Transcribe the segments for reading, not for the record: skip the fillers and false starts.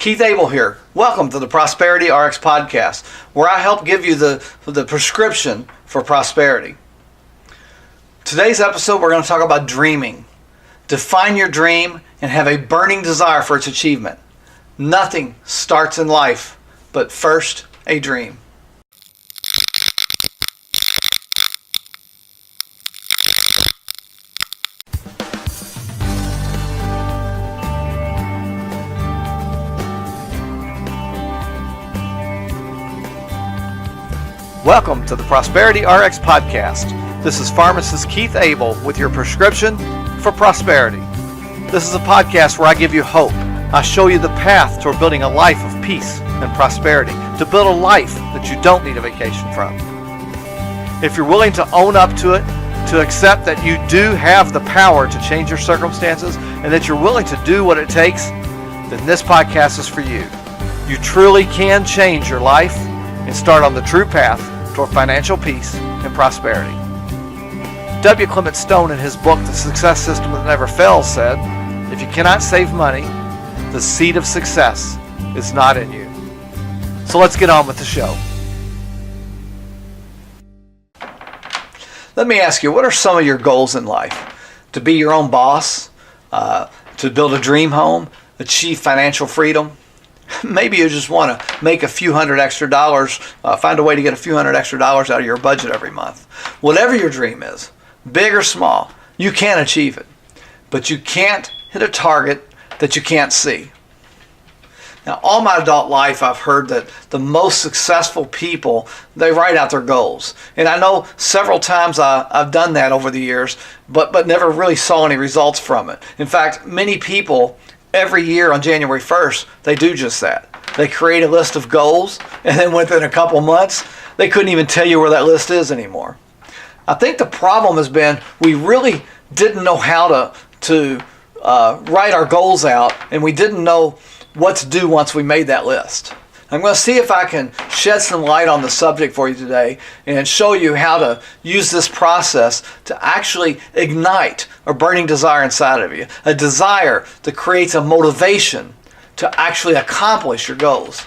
Keith Abel here. Welcome to the Prosperity RX podcast, where I help give you the prescription for prosperity. Today's episode, we're going to talk about dreaming. Define your dream and have a burning desire for its achievement. Nothing starts in life but first a dream. Welcome to the Prosperity RX podcast. This is pharmacist Keith Abel with your prescription for prosperity. This is a podcast where I give you hope. I show you the path toward building a life of peace and prosperity, to build a life that you don't need a vacation from. If you're willing to own up to it, to accept that you do have the power to change your circumstances, and that you're willing to do what it takes, then this podcast is for you. You truly can change your life and start on the true path toward financial peace and prosperity. W. Clement Stone, in his book, The Success System That Never Fails, said, "If you cannot save money, the seed of success is not in you." So let's get on with the show. Let me ask you, what are some of your goals in life? To be your own boss? To build a dream home? Achieve financial freedom? Maybe you just want to make a few hundred extra dollars, find a way to get a few hundred extra dollars out of your budget every month. Whatever your dream is, big or small, you can achieve it. But you can't hit a target that you can't see. Now, all my adult life, I've heard that the most successful people, they write out their goals. And I know several times I've done that over the years, but never really saw any results from it. In fact, many people, every year on January 1st, they do just that. They create a list of goals, and then within a couple months, they couldn't even tell you where that list is anymore. I think the problem has been we really didn't know how to write our goals out, and we didn't know what to do once we made that list. I'm going to see if I can shed some light on the subject for you today and show you how to use this process to actually ignite a burning desire inside of you, a desire that creates a motivation to actually accomplish your goals.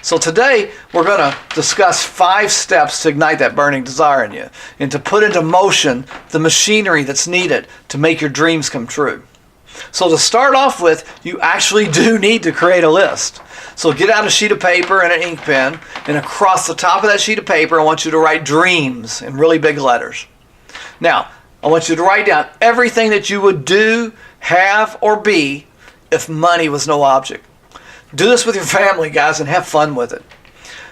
So today we're going to discuss 5 steps to ignite that burning desire in you and to put into motion the machinery that's needed to make your dreams come true. So to start off with, you actually do need to create a list. So get out a sheet of paper and an ink pen, and across the top of that sheet of paper, I want you to write dreams in really big letters. Now, I want you to write down everything that you would do, have, or be if money was no object. Do this with your family, guys, and have fun with it.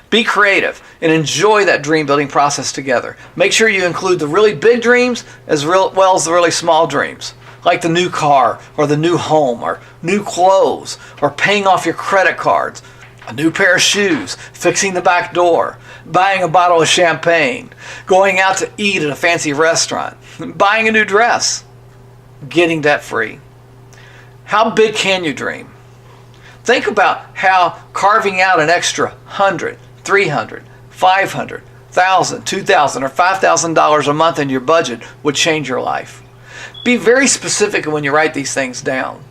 Be creative and enjoy that dream building process together. Make sure you include the really big dreams as well as the really small dreams, like the new car or the new home or new clothes or paying off your credit cards, a new pair of shoes, fixing the back door, buying a bottle of champagne, going out to eat at a fancy restaurant, buying a new dress, getting debt free. How big can you dream? Think about how carving out an extra $100, $300, $500, $1,000, $2,000, or $5,000 a month in your budget would change your life. Be very specific when you write these things down.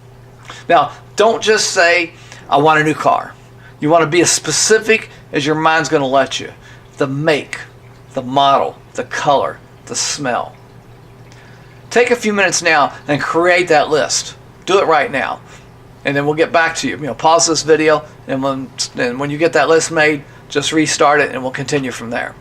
Now, don't just say, I want a new car. You want to be as specific as your mind's going to let you. The make, the model, the color, the smell. Take a few minutes now and create that list. Do it right now. And then we'll get back to you. Pause this video, and when you get that list made, just restart it and we'll continue from there.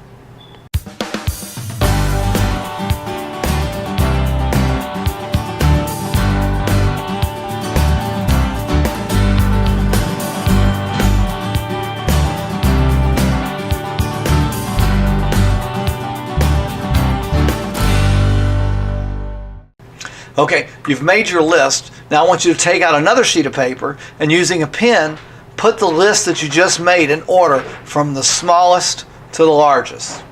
Okay, you've made your list. Now I want you to take out another sheet of paper and using a pen, put the list that you just made in order from the smallest to the largest.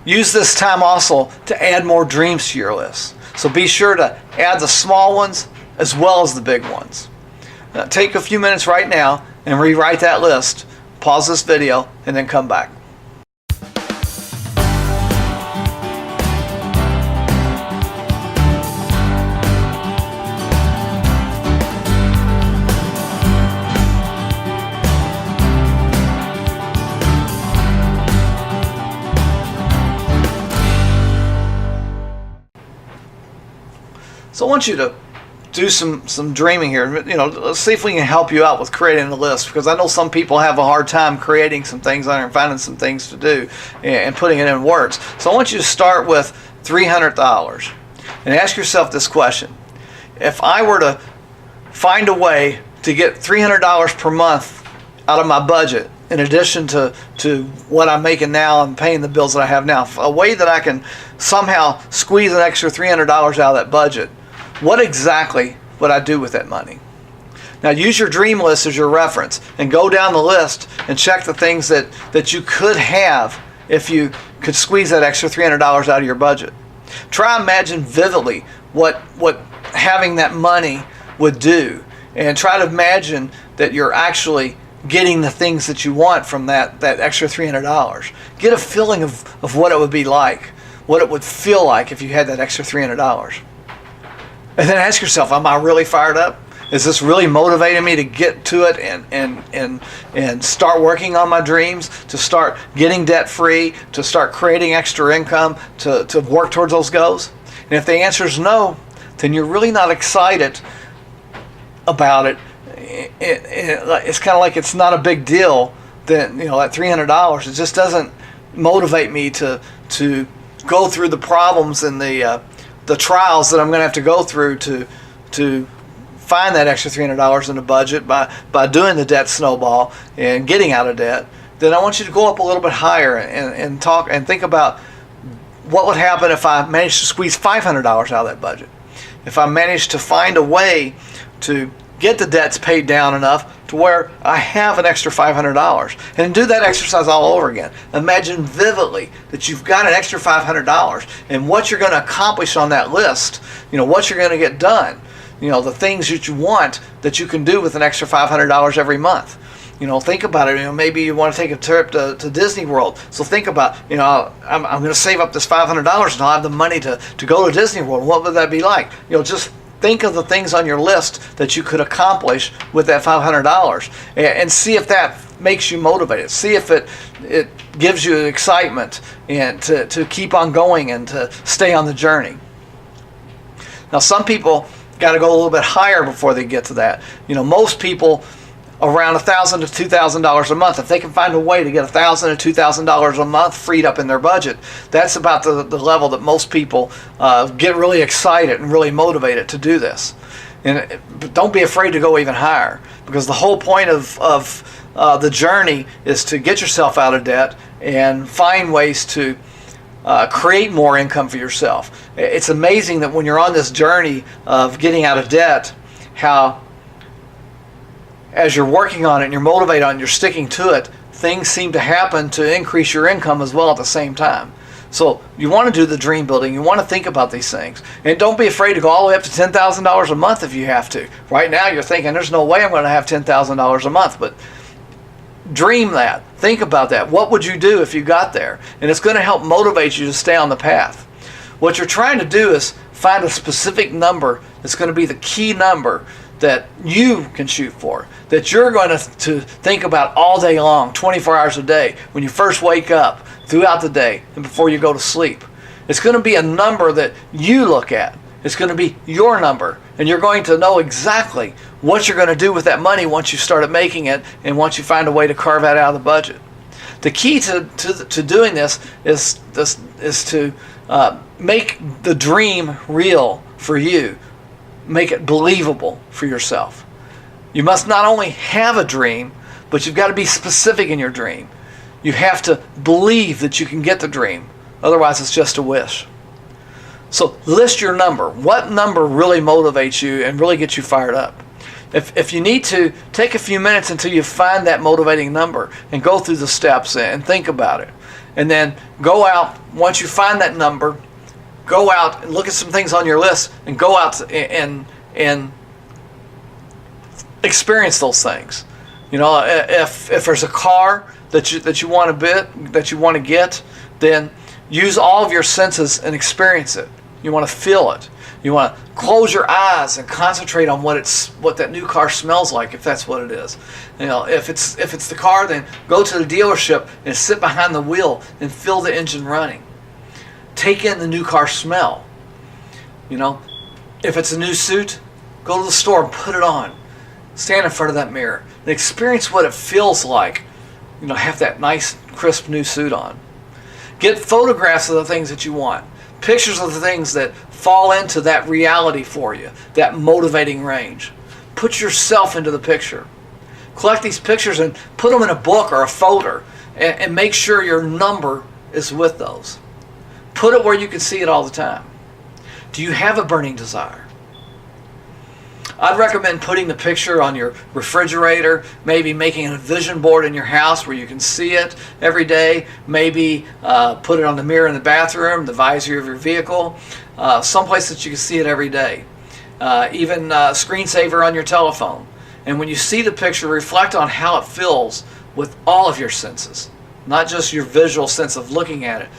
Use this time also to add more dreams to your list. So be sure to add the small ones as well as the big ones. Now take a few minutes right now and rewrite that list. Pause this video and then come back. So I want you to do some dreaming here. Let's see if we can help you out with creating a list, because I know some people have a hard time creating some things on there and finding some things to do and putting it in words. So I want you to start with $300 and ask yourself this question. If I were to find a way to get $300 per month out of my budget, in addition to what I'm making now and paying the bills that I have now, a way that I can somehow squeeze an extra $300 out of that budget, what exactly would I do with that money? Now use your dream list as your reference and go down the list and check the things that you could have if you could squeeze that extra $300 out of your budget. Try and imagine vividly what having that money would do, and try to imagine that you're actually getting the things that you want from that extra $300. Get a feeling of what it would be like, what it would feel like if you had that extra $300. And then ask yourself, am I really fired up? Is this really motivating me to get to it and start working on my dreams, to start getting debt free, to start creating extra income, to work towards those goals? And if the answer is no, then you're really not excited about it. It's kind of like it's not a big deal. That that $300, it just doesn't motivate me to go through the problems and the trials that I'm going to have to go through to find that extra $300 in the budget by doing the debt snowball and getting out of debt. Then I want you to go up a little bit higher and talk and think about what would happen if I managed to squeeze $500 out of that budget. If I managed to find a way to get the debts paid down enough to where I have an extra $500, and do that exercise all over again. Imagine vividly that you've got an extra $500 and what you're going to accomplish on that list, what you're going to get done, the things that you want that you can do with an extra $500 every month. Think about it. Maybe you want to take a trip to Disney World. So think about, I'm going to save up this $500 and I'll have the money to go to Disney World. What would that be like? Just think of the things on your list that you could accomplish with that $500 and see if that makes you motivated. See if it gives you excitement and to keep on going and to stay on the journey. Now, some people got to go a little bit higher before they get to that. Most people around $1,000 to $2,000 a month. If they can find a way to get $1,000 to $2,000 a month freed up in their budget, that's about the level that most people get really excited and really motivated to do this. But don't be afraid to go even higher, because the whole point of the journey is to get yourself out of debt and find ways to create more income for yourself. It's amazing that when you're on this journey of getting out of debt, how as you're working on it and you're motivated on it and you're sticking to it, things seem to happen to increase your income as well at the same time. So you want to do the dream building. You want to think about these things. And don't be afraid to go all the way up to $10,000 a month if you have to. Right now you're thinking, there's no way I'm going to have $10,000 a month. But dream that. Think about that. What would you do if you got there? And it's going to help motivate you to stay on the path. What you're trying to do is find a specific number that's going to be the key number that you can shoot for, that you're going to think about all day long, 24 hours a day, when you first wake up, throughout the day, and before you go to sleep. It's going to be a number that you look at. It's going to be your number, and you're going to know exactly what you're going to do with that money once you started making it and once you find a way to carve that out of the budget. The key to doing this is to make the dream real for you. Make it believable for yourself. You must not only have a dream, but you've got to be specific in your dream. You have to believe that you can get the dream. Otherwise, it's just a wish. So list your number. What number really motivates you and really gets you fired up? If you need to, take a few minutes until you find that motivating number and go through the steps and think about it. And then go out, once you find that number, go out and look at some things on your list and go out and experience those things. If there's a car that you want to get, then use all of your senses and experience it. You want to feel it. You want to close your eyes and concentrate on what that new car smells like, if that's what it is. If it's the car, then go to the dealership and sit behind the wheel and feel the engine running. Take in the new car smell. If it's a new suit, go to the store and put it on. Stand in front of that mirror and experience what it feels like, have that nice, crisp new suit on. Get photographs of the things that you want. Pictures of the things that fall into that reality for you, that motivating range. Put yourself into the picture. Collect these pictures and put them in a book or a folder, and make sure your number is with those. Put it where you can see it all the time. Do you have a burning desire? I'd recommend putting the picture on your refrigerator, maybe making a vision board in your house where you can see it every day, maybe put it on the mirror in the bathroom, the visor of your vehicle, someplace that you can see it every day. Even screensaver on your telephone. And when you see the picture, reflect on how it feels with all of your senses, not just your visual sense of looking at it.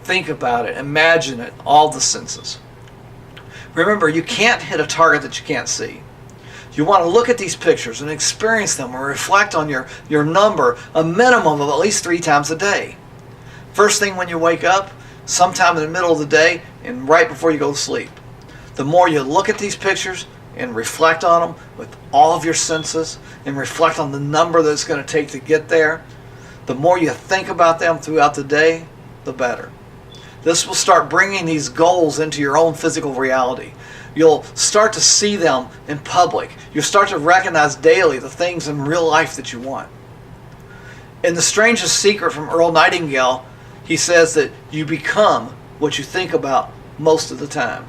Think about it, imagine it, all the senses. Remember, you can't hit a target that you can't see. You want to look at these pictures and experience them or reflect on your number a minimum of at least 3 times a day. First thing when you wake up, sometime in the middle of the day, and right before you go to sleep. The more you look at these pictures and reflect on them with all of your senses and reflect on the number that it's going to take to get there, the more you think about them throughout the day, the better. This will start bringing these goals into your own physical reality. You'll start to see them in public. You'll start to recognize daily the things in real life that you want. In The Strangest Secret from Earl Nightingale, he says that you become what you think about most of the time.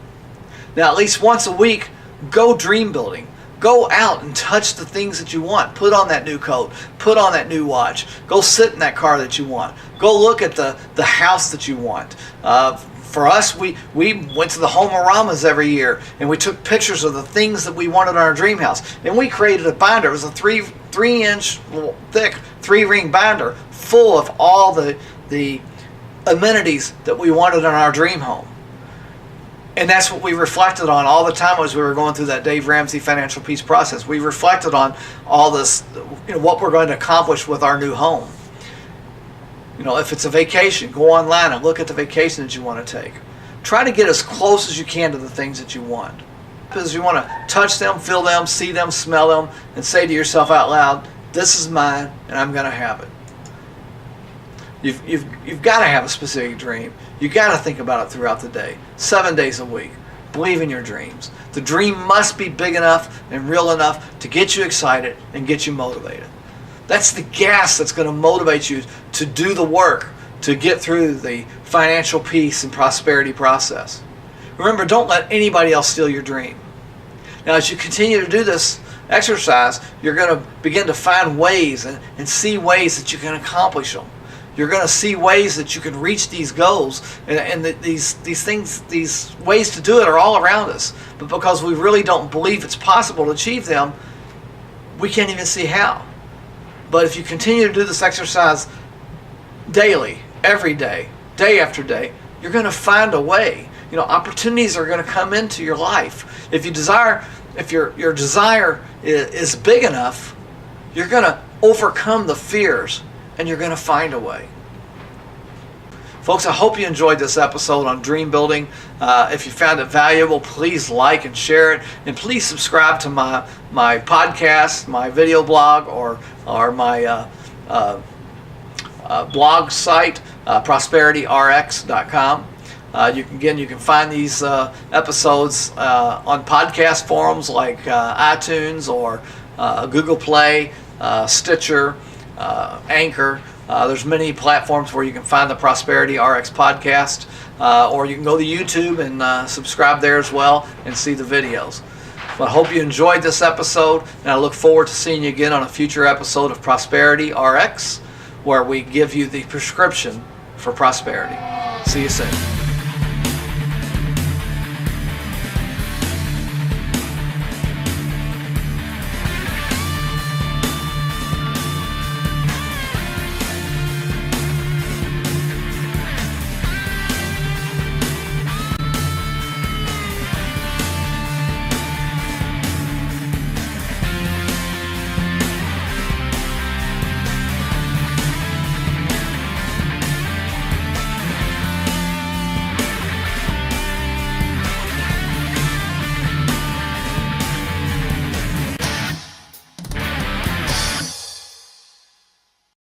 Now, at least once a week, go dream building. Go out and touch the things that you want. Put on that new coat. Put on that new watch. Go sit in that car that you want. Go look at the house that you want. For us, we went to the Home-O-Ramas every year, and we took pictures of the things that we wanted in our dream house. And we created a binder. It was a 3-inch thick 3-ring binder full of all the amenities that we wanted in our dream home. And that's what we reflected on all the time as we were going through that Dave Ramsey financial peace process. We reflected on all this, what we're going to accomplish with our new home. If it's a vacation, go online and look at the vacation that you want to take. Try to get as close as you can to the things that you want. Because you want to touch them, feel them, see them, smell them, and say to yourself out loud, this is mine and I'm going to have it. You've got to have a specific dream. You've got to think about it throughout the day, 7 days a week. Believe in your dreams. The dream must be big enough and real enough to get you excited and get you motivated. That's the gas that's going to motivate you to do the work to get through the financial peace and prosperity process. Remember, don't let anybody else steal your dream. Now, as you continue to do this exercise, you're going to begin to find ways and see ways that you can accomplish them. You're going to see ways that you can reach these goals, and these things, these ways to do it are all around us. But because we really don't believe it's possible to achieve them, we can't even see how. But if you continue to do this exercise daily, every day, day after day, you're going to find a way. Opportunities are going to come into your life. If your desire is big enough, you're going to overcome the fears, and you're going to find a way. Folks, I hope you enjoyed this episode on dream building. If you found it valuable, please like and share it. And please subscribe to my podcast, my video blog, or my blog site, prosperityrx.com. You can find these episodes on podcast forums like iTunes or Google Play, Stitcher, Anchor. There's many platforms where you can find the Prosperity RX podcast, or you can go to YouTube and subscribe there as well and see the videos. But I hope you enjoyed this episode, and I look forward to seeing you again on a future episode of Prosperity RX, where we give you the prescription for prosperity. See you soon.